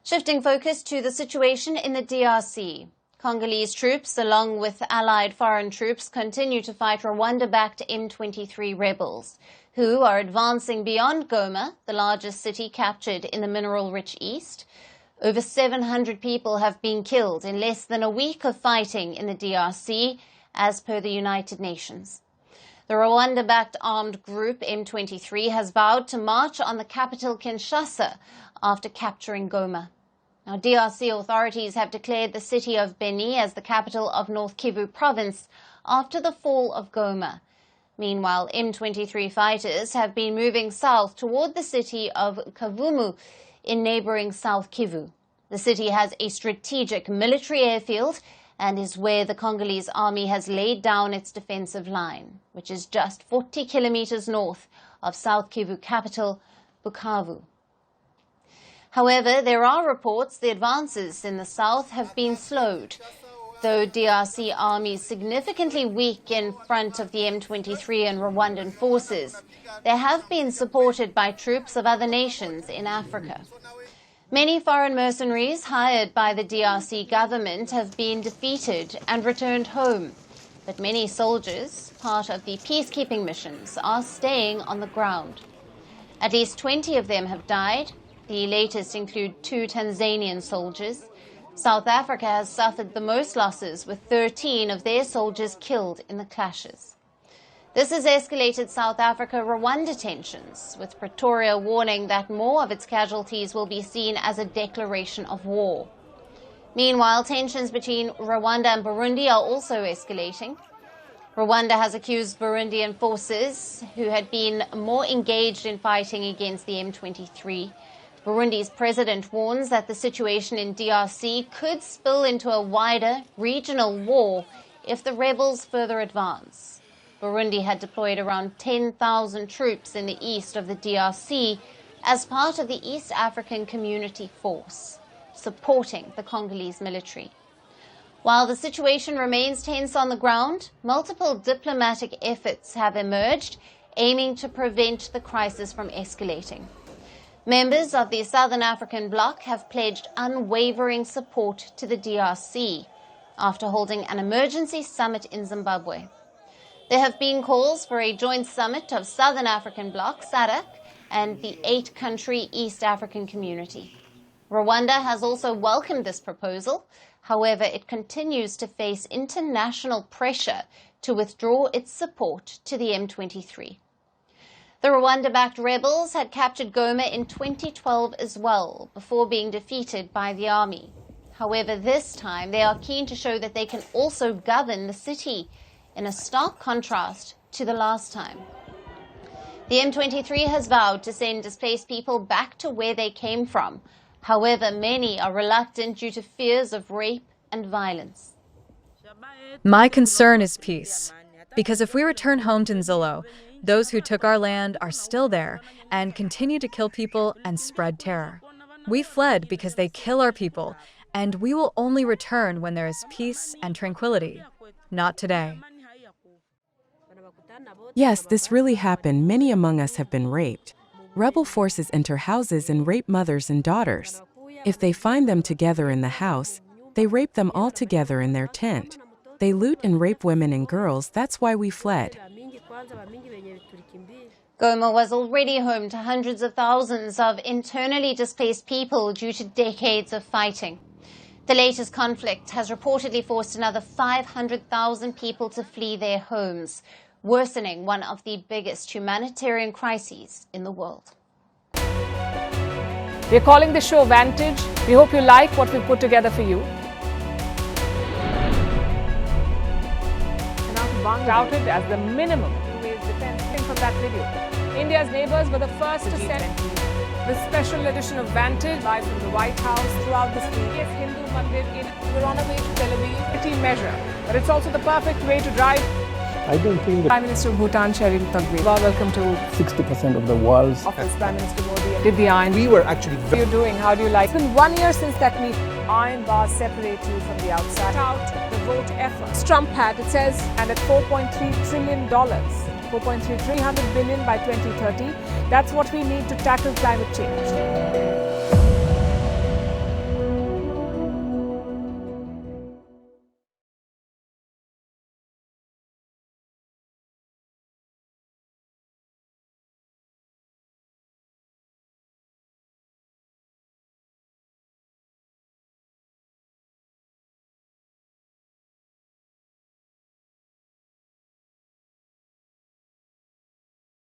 Shifting focus to the situation in the DRC. Congolese troops, along with allied foreign troops, continue to fight Rwanda-backed M23 rebels, who are advancing beyond Goma, the largest city captured in the mineral-rich east. Over 700 people have been killed in less than a week of fighting in the DRC, as per the United Nations. The Rwanda-backed armed group M23 has vowed to march on the capital Kinshasa after capturing Goma. Now, DRC authorities have declared the city of Beni as the capital of North Kivu province after the fall of Goma. Meanwhile, M23 fighters have been moving south toward the city of Kavumu in neighbouring South Kivu. The city has a strategic military airfield and is where the Congolese army has laid down its defensive line, which is just 40 kilometres north of South Kivu capital, Bukavu. However, there are reports the advances in the south have been slowed. Though DRC army is significantly weak in front of the M23 and Rwandan forces, they have been supported by troops of other nations in Africa. Many foreign mercenaries hired by the DRC government have been defeated and returned home, but many soldiers, part of the peacekeeping missions, are staying on the ground. At least 20 of them have died. The latest include 2 Tanzanian soldiers. South Africa has suffered the most losses, with 13 of their soldiers killed in the clashes. This has escalated South Africa-Rwanda tensions, with Pretoria warning that more of its casualties will be seen as a declaration of war. Meanwhile, tensions between Rwanda and Burundi are also escalating. Rwanda has accused Burundian forces, who had been more engaged in fighting against the M23. Burundi's president warns that the situation in DRC could spill into a wider regional war if the rebels further advance. Burundi had deployed around 10,000 troops in the east of the DRC as part of the East African Community Force, supporting the Congolese military. While the situation remains tense on the ground, multiple diplomatic efforts have emerged, aiming to prevent the crisis from escalating. Members of the Southern African bloc have pledged unwavering support to the DRC after holding an emergency summit in Zimbabwe. There have been calls for a joint summit of Southern African bloc, SADC, and the 8-country East African community. Rwanda has also welcomed this proposal. However, it continues to face international pressure to withdraw its support to the M23. The Rwanda-backed rebels had captured Goma in 2012 as well, before being defeated by the army. However, this time they are keen to show that they can also govern the city, in a stark contrast to the last time. The M23 has vowed to send displaced people back to where they came from. However, many are reluctant due to fears of rape and violence. My concern is peace, because if we return home to Nzolo, those who took our land are still there and continue to kill people and spread terror. We fled because they kill our people, and we will only return when there is peace and tranquility, not today. Yes, this really happened. Many among us have been raped. Rebel forces enter houses and rape mothers and daughters. If they find them together in the house, they rape them all together in their tent. They loot and rape women and girls. That's why we fled. Goma was already home to hundreds of thousands of internally displaced people due to decades of fighting. The latest conflict has reportedly forced another 500,000 people to flee their homes, worsening one of the biggest humanitarian crises in the world. We're calling the show Vantage. We hope you like what we put together for you. Touted as the minimum defense from that video. India's neighbours were the first to send this special edition of Vantage live from the White House throughout this week. Yes, Hindu Mandir in we're on our way to Tel Aviv. Measure, but it's also the perfect way to drive. I don't think Prime Minister of Bhutan, Sherin Tagwe. Welcome to 60% of the world's office. Prime Minister Modi did the iron. We were actually. How are you doing? How do you like? It's been 1 year since that meeting. Iron bars separate you from the outside. Out the vote effort. Trump had, it says, and at $4.3 trillion. 4.3 300 billion by 2030. That's what we need to tackle climate change.